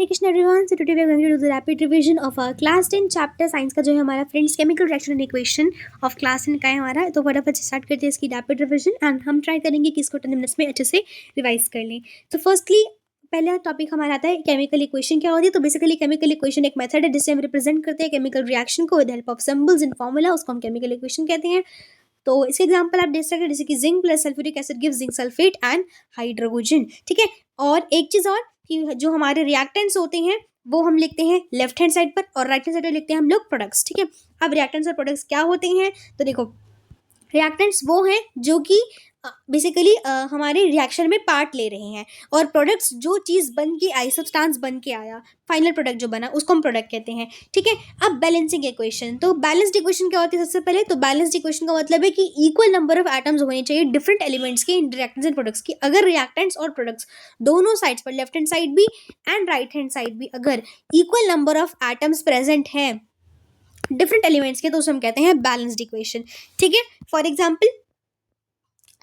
Hare Krishna everyone. So today we are going to do the rapid revision of our class 10 chapter science का जो है हमारा friends chemical reaction and equation of class 10 का है हमारा। तो फटाफट से स्टार्ट करते हैं इसकी रैपिड रिवीजन एंड हम ट्राई करेंगे कि इसको 10 मिनट्स में अच्छे से रिवाइज कर लें। तो फर्स्टली पहला टॉपिक हमारा आता है केमिकल इक्वेशन क्या होती है। तो बेसिकली केमिकल इक्वेशन एक मेथड है जिससे हम रिप्रेजेंट करते हैं केमिकल रिएक्शन को with help of symbols and formula, उसको हम केमिकल इक्वेशन कहते हैं। तो इसके एग्जांपल आप देख सकते हैं जैसे कि zinc plus sulphuric acid gives zinc sulphate and hydrogen. ठीक है, और एक चीज और कि जो हमारे रिएक्टेंट्स होते हैं वो हम लिखते हैं लेफ्ट हैंड साइड पर और राइट हैंड साइड पर लिखते हैं हम लोग प्रोडक्ट्स। ठीक है, अब रिएक्टेंट्स और प्रोडक्ट्स क्या होते हैं तो देखो, रिएक्टेंट्स वो हैं जो कि बेसिकली हमारे रिएक्शन में पार्ट ले रहे हैं, और प्रोडक्ट्स जो चीज़ बन के आई, सब्सटेंस बन के आया, फाइनल प्रोडक्ट जो बना उसको हम प्रोडक्ट कहते हैं। ठीक है, अब बैलेंसिंग इक्वेशन। तो बैलेंस्ड इक्वेशन क्या होती है सबसे पहले, तो बैलेंस्ड इक्वेशन का मतलब है कि इक्वल नंबर ऑफ एटम्स होने चाहिए डिफरेंट एलिमेंट्स के इन रिएक्टेंट्स एंड प्रोडक्ट्स की। अगर रिएक्टेंट्स और प्रोडक्ट्स दोनों साइड्स पर, लेफ्ट हैंड साइड भी एंड राइट हैंड साइड भी, अगर equal number of atoms present हैं डिफरेंट एलिमेंट्स के, तो उसे हम कहते हैं बैलेंस्ड इक्वेशन। ठीक है, फॉर एग्जाम्पल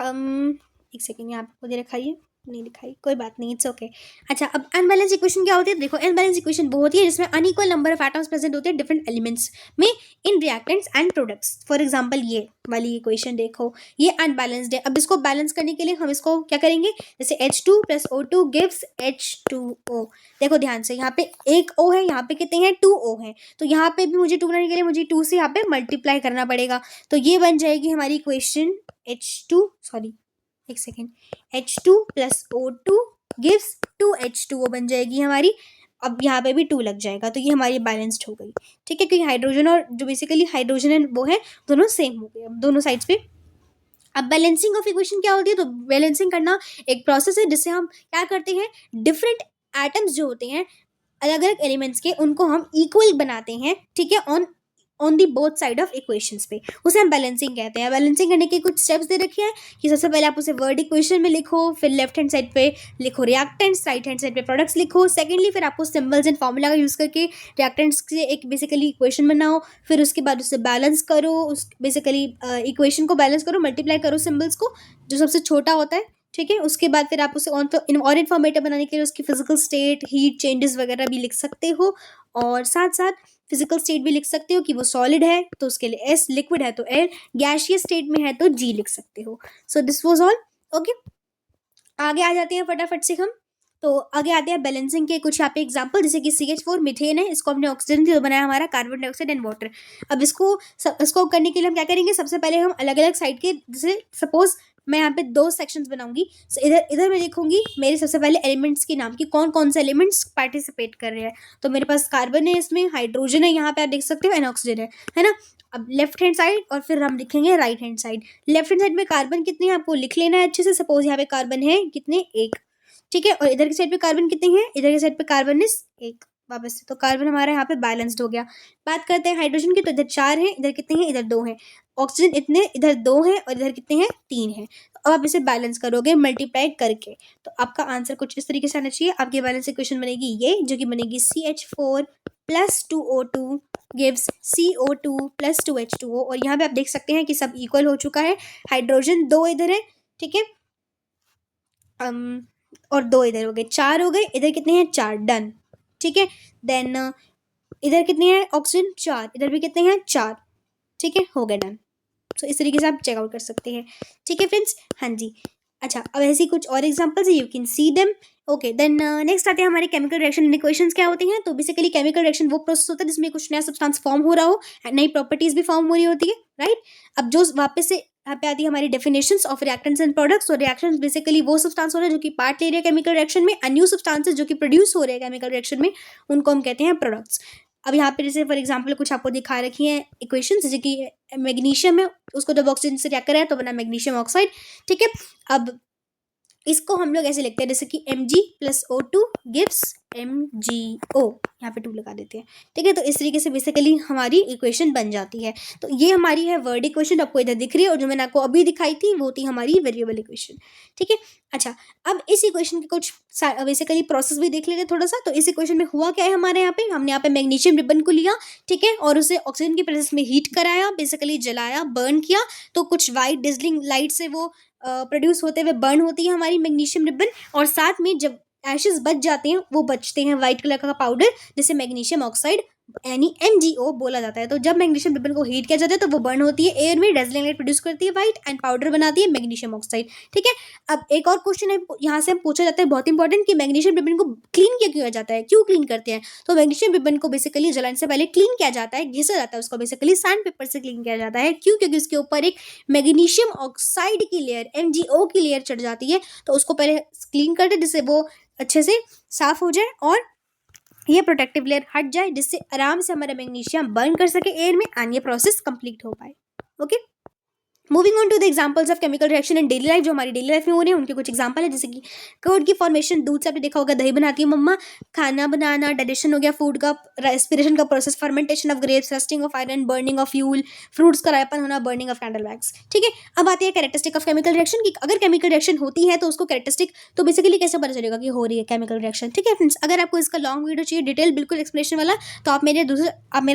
एक सेकेंड, यहाँ पे मुझे दिखाइए, नहीं दिखाई, कोई बात नहीं, इट्स ओके। अच्छा, अब अनबैलेंस इक्वेशन क्या होती है, देखो अनबैलेंस इक्वेशन वो होती है जिसमें unequal number of atoms present होते हैं डिफरेंट एलिमेंट्स में in reactants and products. For example ये वाली इक्वेशन देखो, ये अनबैलेंस्ड है। अब इसको बैलेंस करने के लिए हम इसको क्या करेंगे, जैसे H2 + O2 गिव्स H2O। देखो ध्यान से, यहाँ पे एक O है, यहाँ पे कितने हैं 2 O हैं, तो यहाँ पे भी मुझे 2 बनाने के लिए मुझे 2 से यहाँ पे मल्टीप्लाई करना पड़ेगा। तो ये बन जाएगी हमारी equation H2 + O2 gives 2H2O बन जाएगी हमारी। अब यहाँ पे भी 2 लग जाएगा, तो ये हमारी बैलेंस्ड हो गई। ठीक है, क्योंकि हाइड्रोजन और जो बेसिकली हाइड्रोजन एंड वो है दोनों सेम हो गए अब दोनों साइड्स पे। अब बैलेंसिंग ऑफ इक्वेशन क्या होती है, तो बैलेंसिंग करना एक प्रोसेस है जिससे हम क्या करते हैं, डिफरेंट एटम्स जो होते हैं अलग अलग एलिमेंट्स के, उनको हम इक्वल बनाते हैं। ठीक है, on the both side of equations पे, उसे हम बैलेंसिंग कहते हैं। बैलेंसिंग करने के कुछ स्टेप्स दे रखे हैं कि सबसे पहले आप उसे वर्ड इक्वेशन में लिखो, फिर लेफ्ट हैंड साइड पे लिखो रिएक्टेंट्स, राइट हैंड साइड पे प्रोडक्ट्स लिखो। सेकेंडली फिर आपको सिंबल्स एंड फॉर्मूला का यूज़ करके रिएक्टेंट्स से एक बेसिकली इक्वेशन बनाओ, फिर उसके बाद उसे बैलेंस करो, उस बेसिकली इक्वेशन को बैलेंस करो, मल्टीप्लाई करो सिंबल्स को जो सबसे छोटा होता है। ठीक है, उसके बाद फिर आप उसे और इन्फॉर्मेटिव बनाने के लिए उसकी फिजिकल स्टेट, हीट चेंजेस वगैरह भी लिख सकते हो, और साथ साथ फिजिकल स्टेट भी लिख सकते हो कि वो सॉलिड है तो उसके लिए S, लिक्विड है तो L, गैशियस स्टेट में है तो G लिख सकते हो। So this was all. Okay, आगे आ जाते हैं फटाफट से हम। तो आगे आते हैं बैलेंसिंग के कुछ यहाँ पे एग्जांपल, जैसे कि CH4 मीथेन है, इसको हमने ऑक्सीजन से बनाया हमारा कार्बन डाइऑक्साइड एंड वाटर। अब इसको करने के लिए हम क्या करेंगे, सबसे पहले हम अलग अलग साइड के, जैसे सपोज मैं यहाँ पे 2 सेक्शंस बनाऊंगी। इधर मैं लिखूंगी मेरे सबसे पहले एलिमेंट्स के नाम की, कौन कौन से एलिमेंट्स पार्टिसिपेट कर रहे हैं। तो मेरे पास कार्बन है, इसमें हाइड्रोजन है, यहाँ पे आप देख सकते हो, एंड ऑक्सीजन है ना। अब लेफ्ट हैंड साइड और फिर हम लिखेंगे right hand side. Left hand side में कार्बन कितने हैं आपको लिख लेना है अच्छे से। सपोज यहाँ पे कार्बन है कितने, 1। ठीक है, और इधर की साइड पे कार्बन कितने हैं, इधर की साइड पे कार्बन इज 1 वापस से, तो कार्बन हमारा यहाँ पे बैलेंस्ड हो गया। बात करते हैं हाइड्रोजन की, तो इधर 4 हैं, इधर कितने हैं, इधर 2 हैं। ऑक्सीजन इतने, इधर 2 हैं और इधर कितने हैं, 3 हैं। तो अब आप इसे बैलेंस करोगे मल्टीप्लाई करके, तो आपका आंसर कुछ इस तरीके से आना चाहिए। आपकी बैलेंस इक्वेशन बनेगी ये, जो कि बनेगी CH4 + 2O2 gives CO2 + 2H2O। और यहाँ पे आप देख सकते हैं कि सब इक्वल हो चुका है। हाइड्रोजन 2 इधर है, ठीक है, और 2 इधर हो गए, 4 हो गए, इधर कितने हैं, 4, डन। ठीक है, देन इधर कितने हैं ऑक्सीजन, 4, इधर भी कितने हैं, 4। ठीक है, हो गए, डन। तो इस तरीके से आप चेकआउट कर सकते हैं। ठीक है फ्रेंड्स, हाँ जी। अच्छा, अब ऐसी कुछ और एग्जांपल्स है, you can see them. Okay, then next आते हैं हमारे केमिकल रिएक्शन एंड इक्वेशंस क्या होती हैं। तो बेसिकली केमिकल रिएक्शन वो प्रोसेस होता है जिसमें कुछ नया सब्सटेंस फॉर्म हो रहा हो, नई प्रॉपर्टीज भी फॉर्म हो रही होती है, राइट। अब जो वापस से यहाँ पे आती है हमारी definitions of reactants and products. तो रिएक्शंस बेसिकली वो सब्सटेंस हो रहे हैं जो कि पार्ट ले रहे हैं केमिकल रिएक्शन में, न्यू सब्सटेंसेस जो कि प्रोड्यूस हो रहे हैं केमिकल रिएक्शन में, उनको हम कहते हैं प्रोडक्ट्स। अब यहाँ पे जैसे फॉर एग्जांपल कुछ आपको दिखा रखी हैं इक्वेशंस, जैसे कि मैग्नीशियम है, उसको जब ऑक्सीजन से रिएक्ट कराया तो बना मैग्नीशियम ऑक्साइड। ठीक है, अब इसको हम लोग ऐसे लिखते हैं जैसे कि Mg + O2 गिव्स MgO, यहाँ पे 2 लगा देते हैं। ठीक है, तो इस तरीके से बेसिकली हमारी इक्वेशन बन जाती है। तो ये हमारी है वर्ड इक्वेशन, आपको इधर दिख रही है, और जो मैंने आपको अभी दिखाई थी वो थी हमारी वेरिएबल इक्वेशन। ठीक है, अच्छा, अब इस इक्वेशन के कुछ बेसिकली प्रोसेस भी देख लेते हैं थोड़ा सा। तो इस इक्वेशन में हुआ क्या है हमारे यहाँ पे, हमने यहाँ पे मैग्नीशियम रिबन को लिया, ठीक है, और उसे ऑक्सीजन की प्रेजेंस में हीट कराया, बेसिकली जलाया, बर्न किया, तो कुछ वाइट डिजलिंग लाइट से वो प्रोड्यूस होते हुए बर्न होती है हमारी मैग्नीशियम रिबन। और साथ में जब एशेस बच जाते हैं, वो बचते हैं व्हाइट कलर का पाउडर जिसे मैग्नीशियम ऑक्साइड यानी MgO बोला जाता है। तो जब मैग्नीशियम रिबन को हीट किया जाता है तो वो बर्न होती है एयर में, डेजलिंग लाइट प्रोड्यूस करती है व्हाइट एंड पाउडर बनाती है मैग्नीशियम ऑक्साइड। ठीक है, अब एक और क्वेश्चन है यहाँ से पूछा जाता है बहुत इंपॉर्टेंट कि मैग्नीशियम रिबन को क्लीन किया जाता है, क्यों क्लीन करते हैं? तो मैग्नीशियम रिबन को बेसिकली जलाने से पहले क्लीन किया जाता है, घिसा जाता है उसको, बेसिकली सैंड पेपर से क्लीन किया जाता है। क्यों? क्योंकि उसके ऊपर एक मैग्नीशियम ऑक्साइड की लेयर MgO की लेयर चढ़ जाती है, तो उसको पहले क्लीन करते हैं जिससे वो अच्छे से साफ हो जाए और ये प्रोटेक्टिव लेयर हट जाए, जिससे आराम से हमारा मैग्नीशियम बर्न कर सके एयर में एंड ये प्रोसेस कंप्लीट हो पाए। Okay, moving on to the examples of chemical reaction in daily life, जो हमारी डेली लाइफ में हो रहे हैं उनके कुछ एग्जांपल है, जैसे कि कर्ड की फॉर्मेशन, दूध से आपने देखा होगा दही बनाती है मम्मा, खाना बनाना, डाइजेशन हो गया फूड का, रेस्पिरेशन का process, fermentation of grapes, rusting of iron, burning of fuel, fruits का रायपन होना, बर्निंग ऑफ कैंडल वैक्स। ठीक है, अब आती है कैरेक्टरिस्टिक ऑफ केमिकल रिएक्शन की अगर केमिकल रिएक्शन होती है तो उसको कैरेक्टरिस्टिक तो बेसिकली कैसे पता चलेगा कि हो रही है केमिकल रिएक्शन। ठीक है फ्रेंड्स, अगर आपको इसका लॉन्ग वीडियो चाहिए डिटेल बिल्कुल एक्सप्लेनेशन वाला, तो आप मेरा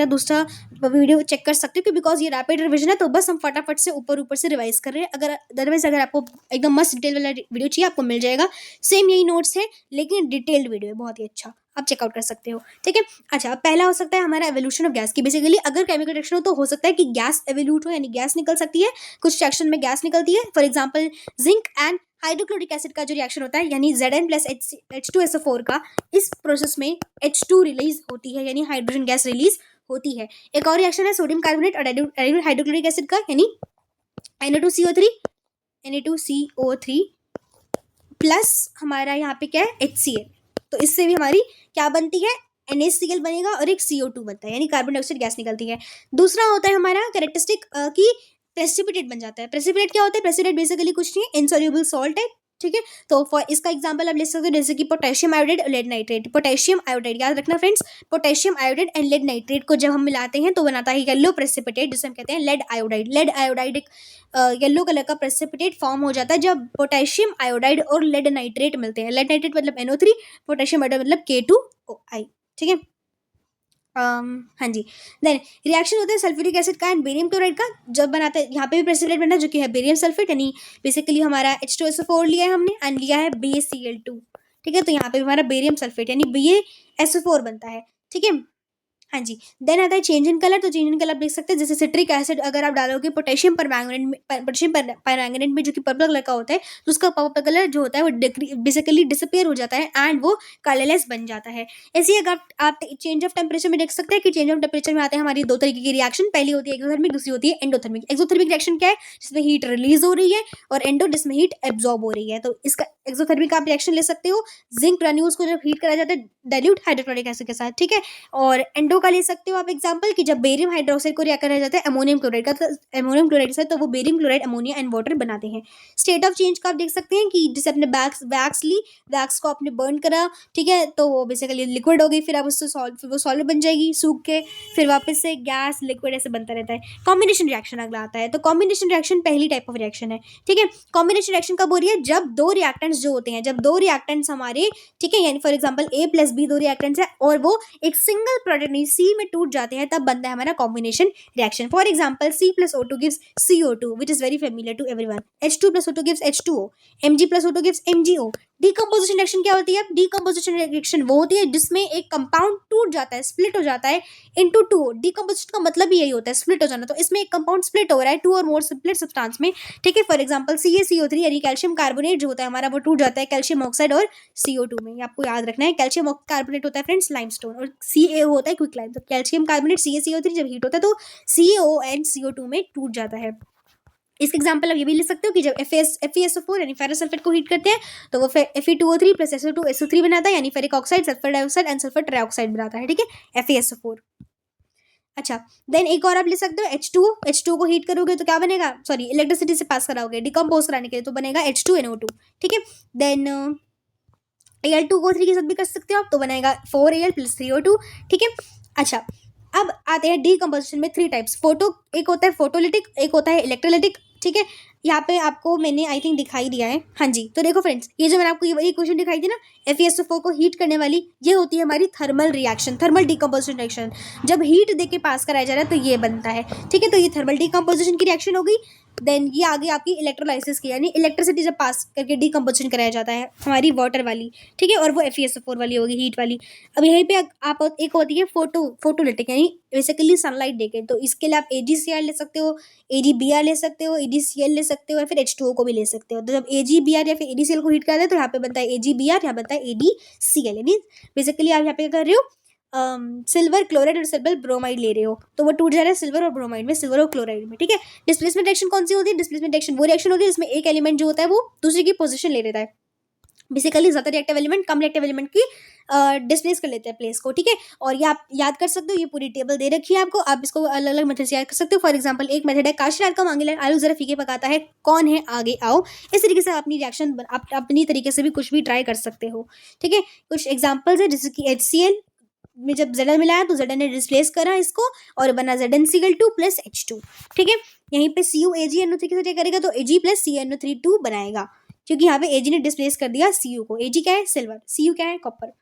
दूसरा वीडियो चेक कर सकते हो, बिकॉज ये रैपिड रिविजन है तो बस हम फटाफट से ऊपर से रिवाइज कर रहे हैं। अगर अदरवाइज अगर आपको एकदम मस्त डिटेल वाला वीडियो चाहिए आपको मिल जाएगा, सेम यही नोट्स है लेकिन डिटेल्ड वीडियो है, बहुत ही अच्छा, आप चेकआउट कर सकते हो। ठीक है, अच्छा पहला हो सकता है हमारा एवोल्यूशन ऑफ गैस की, बेसिकली अगर केमिकल रिएक्शन हो तो हो सकता है कि गैस एवोल्यूट हो, यानी गैस निकल सकती है, कुछ रिएक्शन में गैस निकलती है। For example zinc and hydrochloric acid का जो रिएक्शन होता है यानी Zn प्लस H2SO4 का, इस प्रोसेस में H2 रिलीज होती है यानी हाइड्रोजन गैस रिलीज होती है। एक और रिएक्शन है सोडियम कार्बोनेट और हाइड्रोक्लोरिक एसिड का यानी Na2CO3 प्लस हमारा यहाँ पे क्या है HCl, तो इससे भी हमारी क्या बनती है NaCl बनेगा और एक CO2 बनता है यानी कार्बन डाइऑक्साइड गैस निकलती है। दूसरा होता है हमारा कैरेक्टरिस्टिक की प्रेसिपिटेट बन जाता है। प्रेसिपिटेट क्या होता है? प्रेसिपिटेट बेसिकली कुछ नहीं है, इनसॉल्युबल सॉल्ट है। ठीक है, तो फॉर इसका एग्जांपल आप ले सकते हो जैसे कि पोटेशियम आयोडाइड और लेड नाइट्रेट। पोटेशियम आयोडाइड याद रखना friends, potassium iodide and lead nitrate को जब हम मिलाते हैं तो बनाता है येलो प्रेसिपिटेट जिसे हम कहते हैं लेड आयोडाइड। लेड आयोडाइड एक येलो कलर का प्रेसिपिटेट फॉर्म हो जाता है जब पोटेशियम आयोडाइड और लेड नाइट्रेट मिलते हैं। लेड नाइट्रेट मतलब NO3, पोटेशियम आयोडाइड मतलब K2OI। ठीक है, हाँ जी। देन रिएक्शन होता है सल्फ्यूरिक एसिड का एंड बेरियम क्लोराइड का, जब बनाते हैं यहाँ पे भी प्रेसिपिटेट बनता है जो कि है बेरियम सल्फेट, यानी बेसिकली हमारा H2SO4 लिया है हमने एंड लिया है BaCl2। ठीक है, तो यहाँ पे भी हमारा बेरियम सल्फेट यानी BaSO4 बनता है। ठीक है, हाँ जी। देन आता है चेंज इन कलर, तो चेंज इन कलर आप देख सकते हैं जैसे सिट्रिक एसिड अगर आप डालोगे पोटेशियम परमैंगनेट में जो कि पर्पल कलर का होता है तो उसका पर्पल कलर जो होता है वो बेसिकली डिसअपियर हो जाता है एंड वो कलरलेस बन जाता है। ऐसे अगर आप चेंज ऑफ टेम्परेचर में देख सकते हैं कि चेंज ऑफ टेम्परेचर में आते हैं हमारी दो तरीके की रिएक्शन, पहली होती है एक्सोथर्मिक, दूसरी होती है एंडोथर्मिक। एक्सोथर्मिक रिएक्शन क्या है? जिसमें हीट रिलीज हो रही है, और एंडो जिसमें हीट एब्जॉर्ब हो रही है। तो इसका एक्सोथर्मिक आप रिएक्शन ले सकते हो जिंक ग्रेन्यूल्स को जब हीट करा जाता है डाइल्यूट हाइड्रोक्लोरिक एसिड के साथ। ठीक है, और एंडो का ले सकते हो आप एग्जांपल कि जब बेरियम हाइड्रोक्साइड को रिएक्ट कराया जाता है अमोनियम क्लोराइड का, तो अमोनियम क्लोराइड के साथ तो वो barium chloride ammonia and water बनाते हैं। स्टेट ऑफ चेंज का आप देख सकते हैं कि जैसे अपने वैक्स ली, वैक्स को आपने बर्न करा, ठीक है, तो वो बेसिकली लिक्विड हो गई, फिर आप उससे फिर वो सॉलिड बन जाएगी सूख के, फिर वापस से गैस लिक्विड ऐसे बनता रहता है। कॉम्बिनेशन रिएक्शन अगला आता है, तो कॉम्बिनेशन रिएक्शन पहली टाइप ऑफ रिएक्शन है। ठीक है, कॉम्बिनेशन रिएक्शन कब हो रही है? जब दो रिएक्टेंट्स जो होते हैं, जब दो रिएक्टेंट्स हमारे, ठीक है, यानी for example A plus B दो रिएक्टेंट्स है और वो एक सिंगल प्रोडक्ट नहीं C में टूट जाते हैं, तब बनता है हमारा combination reaction. For example C plus O2 gives CO2 which is very familiar to everyone. H2 plus O2 gives H2O. Mg plus O2 gives MgO. Decomposition reaction क्या होती है? डीकम्पोजिशन रिएक्शन वो होती है जिसमें एक कंपाउंड टूट जाता है, स्प्लिट हो जाता है इनटू टू। डीकम्पोजिशन का मतलब ही यही होता है, स्प्लिट हो जाना। तो इसमें एक कंपाउंड स्प्लिट हो रहा है टू और मोर स्प्लिट सब्सटेंस में। ठीक है, फॉर एग्जांपल CaCO3 यानी कैल्शियम कार्बोनेट जो होता है हमारा वो टूट जाता है कैल्शियम ऑक्साइड और CO2 में। आपको याद रखना है कैल्शियम कार्बोनेट होता है फ्रेंड्स लाइमस्टोन और CaO होता है क्विक लाइम। तो कैल्शियम कार्बोनेट CaCO3 जब हीट होता है तो CO एंड CO2 में टूट जाता है। इसका एग्जांपल आप ये भी ले सकते हो कि जब FeSO4 यानी फेरस सल्फेट को हीट करते हैं तो वो Fe2O3 प्लस SO2 बनाता है यानी ferric oxide, sulphur dioxide and sulphur trioxide बनाता है। ठीक है, FeSO4। अच्छा, देन एक और आप ले सकते हो H2O को हीट करोगे तो क्या बनेगा? सॉरी, इलेक्ट्रिसिटी से पास कराओगे डिकम्पोज कराने के लिए तो बनेगा H2NO2। ठीक है, देन Al2O3 के साथ भी कर सकते हो आप तो बनेगा 4Al प्लस 3O2। ठीक है, अच्छा अब आते हैं डीकम्पोजिशन में 3 टाइप्स। एक होता है फोटोलिटिक, एक होता है इलेक्ट्रोलिटिक। ठीक है, यहाँ पे आपको मैंने आई थिंक दिखाई दिया है। हाँ जी, तो देखो फ्रेंड्स, ये जो मैंने आपको ये क्वेश्चन दिखाई थी ना FeSO4 को हीट करने वाली, ये होती है हमारी thermal reaction, thermal decomposition reaction. जब हीट देके पास कराया जा रहा है तो ये बनता है। ठीक है, तो ये थर्मल डीकम्पोजिशन की रिएक्शन हो गई। देन ये आगे आपकी इलेक्ट्रोलाइसिस की, यानी इलेक्ट्रिसिटी जब पास करके डीकम्पोजिशन कराया जाता है हमारी वाटर वाली, ठीक है, और वो FeSO4 वाली होगी, हीट वाली। अब यहीं पे आप एक होती है फोटोलिटिक, यानी बेसिकली सनलाइट देके, तो इसके लिए आप AgCl ले सकते हो, AgBr ले सकते हो, AgCl ले सकते हो, या फिर H2O को भी ले सकते हो। तो जब AgBr या फिर AgCl को हीट करते हैं तो यहाँ पे बनता है AgBr, यहाँ बनता है AdCl, यानी बेसिकली आप यहाँ पे क्या कर रहे हो, सिल्वर क्लोराइड और सिल्वर ब्रोमाइड ले रहे हो, तो वो टूट जा रहा है सिल्वर और ब्रोमाइड में, सिल्वर और क्लोराइड में, ठीक है। डिस्प्लेसमेंट रिएक्शन कौन सी होती है? डिस्प्लेसमेंट रिएक्शन वो रिएक्शन होती है जिसमें एक एलिमेंट जो होता है वो दूसरे की पोजीशन ले लेता है, बेसिकली ज्यादा रिएक्टिव एलिमेंट कम रिएक्टिव एलिमेंट की डिस्प्लेस कर लेते हैं प्लेस को, ठीक है। और ये आप याद कर सकते हो, ये पूरी टेबल दे रखी है आपको, आप इसको अलग अलग मेथड से याद कर सकते हो। फॉर एग्जांपल एक मेथड है काशीनाथ का मांगे आलू जरा फीके पकाता है, कौन है आगे आओ। इस तरीके से अपनी रिएक्शन आप अपनी तरीके से भी कुछ भी ट्राई कर सकते हो, ठीक है। कुछ एग्जाम्पल्स है जैसे कि HCl में जब Zn मिलाया तो Zn ने डिस्प्लेस करा इसको और बना ZnCl2 प्लस H2, ठीक है। यहीं पे CuAgNO3 के साथ क्या करेगा तो Ag प्लस CnO3 बनाएगा, क्योंकि यहाँ पे Ag ने डिस्प्लेस कर दिया Cu को। Ag क्या है? सिल्वर, Cu क्या है? कॉपर।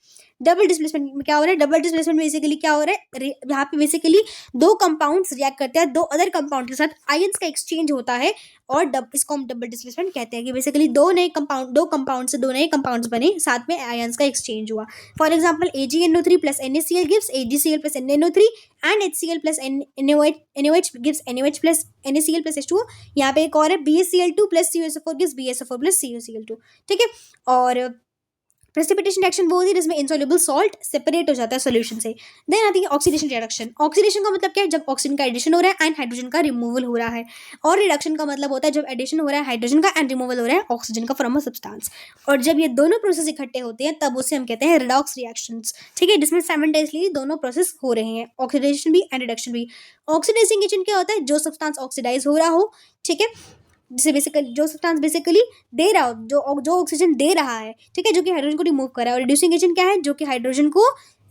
डबल डिस्प्लेसमेंट में क्या हो रहा है? डबल डिस्प्लेसमेंट में बेसिकली क्या हो रहा है, यहाँ पे बेसिकली दो कंपाउंड्स रिएक्ट करते हैं, दो अदर कंपाउंड के साथ आयंस का एक्सचेंज होता है, और इसको हम डबल डिस्प्लेसमेंट कहते हैं कि बेसिकली दो कंपाउंड से दो नए कंपाउंड्स बने, साथ में आयंस का एक्सचेंज हुआ। For example AgNO3 plus NaCl gives AgCl plus NaNO3 and HCl plus NaOH gives NaOH plus NaCl plus H2O। यहाँ पे एक और है BaCl2 plus CuSO4 gives BaSO4 plus CuCl2, ठीक है। और प्रेसिपिटेशन रिएक्शन वो होती है जिसमें इनसॉल्युबल सॉल्ट सेपरेट हो जाता है सॉल्यूशन से। देन आती है ऑक्सीडेशन रिडक्शन। ऑक्सीडेशन का मतलब क्या है? जब ऑक्सीजन का एडिशन हो रहा है एंड हाइड्रोजन का रिमूवल हो रहा है। और रिडक्शन का मतलब होता है जब एडिशन हो रहा है हाइड्रोजन का एंड रिमूवल हो रहा है ऑक्सीजन का फ्रॉम अ सब्सटेंस। और जब ये दोनों प्रोसेस इकट्ठे होते हैं तब उसे हम कहते हैं रिडॉक्स रिएक्शंस, ठीक है, जिसमें साइमल्टेनियसली दोनों प्रोसेस हो रहे हैं, ऑक्सीडेशन भी एंड रिडक्शन भी। ऑक्सीडाइजिंग एजेंट क्या होता है? जो सब्सटेंस ऑक्सीडाइज हो रहा हो, ठीक है, जिसे बेसिकली जो सब्सटेंस बेसिकली दे रहा हो, जो ऑक्सीजन दे रहा है, ठीक है, जो कि हाइड्रोजन को रिमूव कर रहा है। और रिड्यूसिंग एजेंट क्या है? जो कि हाइड्रोजन को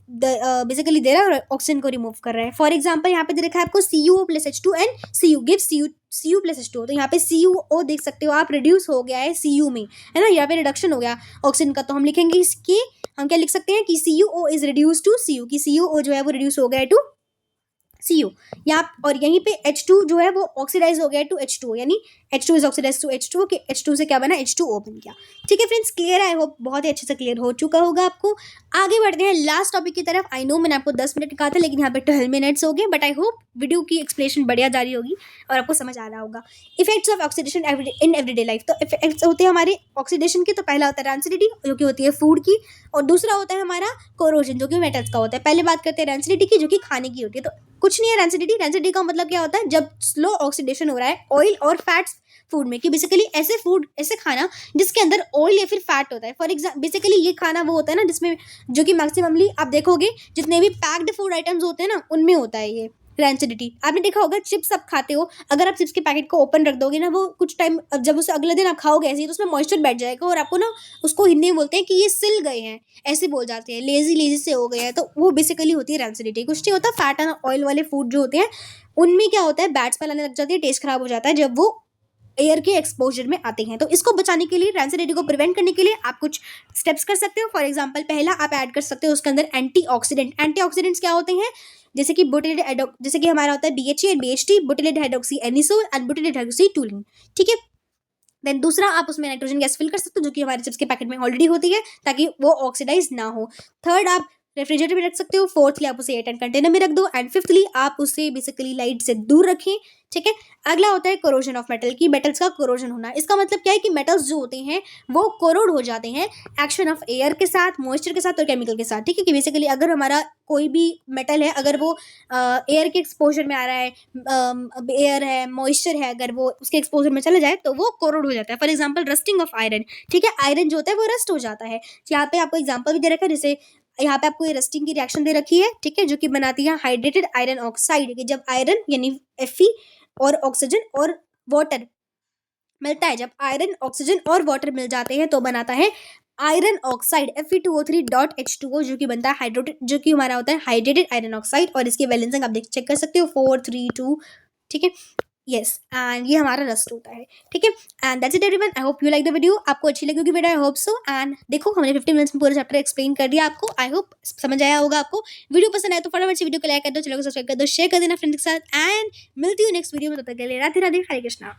बेसिकली दे रहा है और ऑक्सीजन को रिमूव कर रहा है। फॉर एग्जांपल यहाँ पे दे रखा है आपको CuO plus H2 and Cu gives Cu plus H2O। तो यहाँ पे CuO देख सकते हो आप, रिड्यूस हो गया है Cu में, है ना, यहाँ पे रिडक्शन हो गया ऑक्सीजन का, तो हम लिखेंगे इसकी, हम क्या लिख सकते हैं कि CuO is reduce to Cu, कि CuO जो है वो रिड्यूस हो गया है टू Cu यहाँ। और यहीं पे H2 जो है वो ऑक्सीडाइज हो गया टू H2O, यानी H2 is oxidise to H2O, कि H2 से क्या बना? H2O बन गया, ठीक है फ्रेंड्स। क्लियर है? आई होप बहुत ही अच्छे से क्लियर हो चुका होगा आपको। आगे बढ़ते हैं लास्ट टॉपिक की तरफ। आई नो मैंने आपको 10 मिनट कहा था, लेकिन यहाँ पे 12 मिनट्स हो गए, बट आई होप वीडियो की एक्सप्लेनेशन बढ़िया जारी होगी और आपको समझ आ रहा होगा। Effects of oxidation in everyday life. तो इफेक्ट्स होते हैं हमारे ऑक्सीडेशन के, तो पहला होता है रैंसिडिटी जो कि होती है फूड की, और दूसरा होता है हमारा कोरोजन जो कि मेटल्स का होता है। पहले बात करते हैं रैंसिडिटी की जो कि खाने की होती है। तो कुछ नहीं है रैंसिडिटी। रैंसिडिटी का मतलब क्या होता है? जब स्लो ऑक्सीडेशन हो रहा है ऑयल और फैट्स फूड में, कि बेसिकली ऐसे खाना जिसके अंदर ऑयल या फिर फैट होता है। फॉर एग्जाम्पल बेसिकली ये खाना वो होता है ना जिसमें, जो कि मैक्सिममली आप देखोगे जितने भी पैक्ड फूड आइटम्स होते हैं ना उनमें होता है ये रैंसिडिटी। आपने देखा होगा चिप्स आप खाते हो, अगर आप चिप्स के पैकेट को ओपन रख दोगे ना, वो कुछ टाइम जब उसे अगले दिन आप खाओगे ऐसे ही, तो उसमें मॉइस्चर बैठ जाएगा और आपको ना उसको हिंदी में बोलते हैं कि ये सिल गए हैं, ऐसे बोल जाते हैं, लेजी से हो गए हैं। तो वो बेसिकली होती है रैंसिडिटी। कुछ नहीं होता, फैट एंड ऑयल वाले फूड जो होते हैं उनमें क्या होता है, बैट्स फैलाने लग जाती है, टेस्ट खराब हो जाता है जब वो एयर के एक्सपोजर में आते हैं। तो इसको बचाने के लिए, रैंसिडिटी को प्रिवेंट करने के लिए आप कुछ स्टेप्स कर सकते हो। फॉर एग्जांपल पहला आप ऐड कर सकते हो उसके अंदर एंटीऑक्सीडेंट। एंटीऑक्सीडेंट्स क्या होते हैं? जैसे कि जैसे कि हमारा होता है BHA and BHT, butylated hydroxy anisole and butylated hydroxy toluene, ठीक है। देन दूसरा आप उसमें नाइट्रोजन गैस फिल कर सकते हो जो कि हमारे चिप्स के पैकेट में ऑलरेडी होती है, ताकि वो ऑक्सीडाइज ना हो। थर्ड आप रेफ्रिजरेटर में रख सकते हो। फोर्थली आप उसे एयरटाइट कंटेनर में रख दो। एंड फिफ्थली आप उसे बेसिकली लाइट से दूर रखें, ठीक है। अगला होता है कोरोजन ऑफ मेटल, की मेटल्स का कोरोजन होना। इसका मतलब क्या है कि मेटल्स जो होते हैं वो कोरोड हो जाते हैं एक्शन ऑफ एयर के साथ, मॉइस्चर के साथ और केमिकल के साथ, ठीक है। कि बेसिकली अगर हमारा कोई भी मेटल है, अगर वो एयर के एक्सपोजर में आ रहा है, एयर है, मॉइस्चर है, अगर वो उसके एक्सपोजर में चला जाए तो वो कोरोड हो जाता है। For example rusting of iron, ठीक है, आयरन जो होता है वो रस्ट हो जाता है। यहाँ पे आपको एग्जाम्पल भी दे रखा है, जैसे यहाँ पे आपको ये रस्टिंग की रिएक्शन दे रखी है, ठीक है, जो कि बनाती है हाइड्रेटेड आयरन ऑक्साइड, कि जब आयरन यानी Fe और ऑक्सीजन और वाटर मिलता है, जब आयरन ऑक्सीजन और वाटर मिल जाते हैं तो बनाता है आयरन ऑक्साइड Fe2O3.H2O, जो कि बनता है हाइड्रेटेड, जो कि हमारा होता है हाइड्रेटेड आयरन ऑक्साइड। और इसकी वैलेंसिंग आप चेक कर सकते हो 432, ठीक है, यस। एंड ये हमारा रस्ट होता है, ठीक है। And that's it everyone, I hope you like the video. आपको अच्छी लगी होगी video, I hope so. And देखो हमने 15 मिनट्स में पूरा चैप्टर एक्सप्लेन कर दिया आपको। आई होप समझ आया होगा आपको। वीडियो पसंद आए तो फटाफट से वीडियो को लाइक कर दो, चैनल को सब्सक्राइब कर दो, शेयर कर देना फ्रेंड्स के साथ। एंड मिलती हूँ नेक्स्ट वीडियो में, तब तक के लिए राधे राधे, हरे कृष्णा।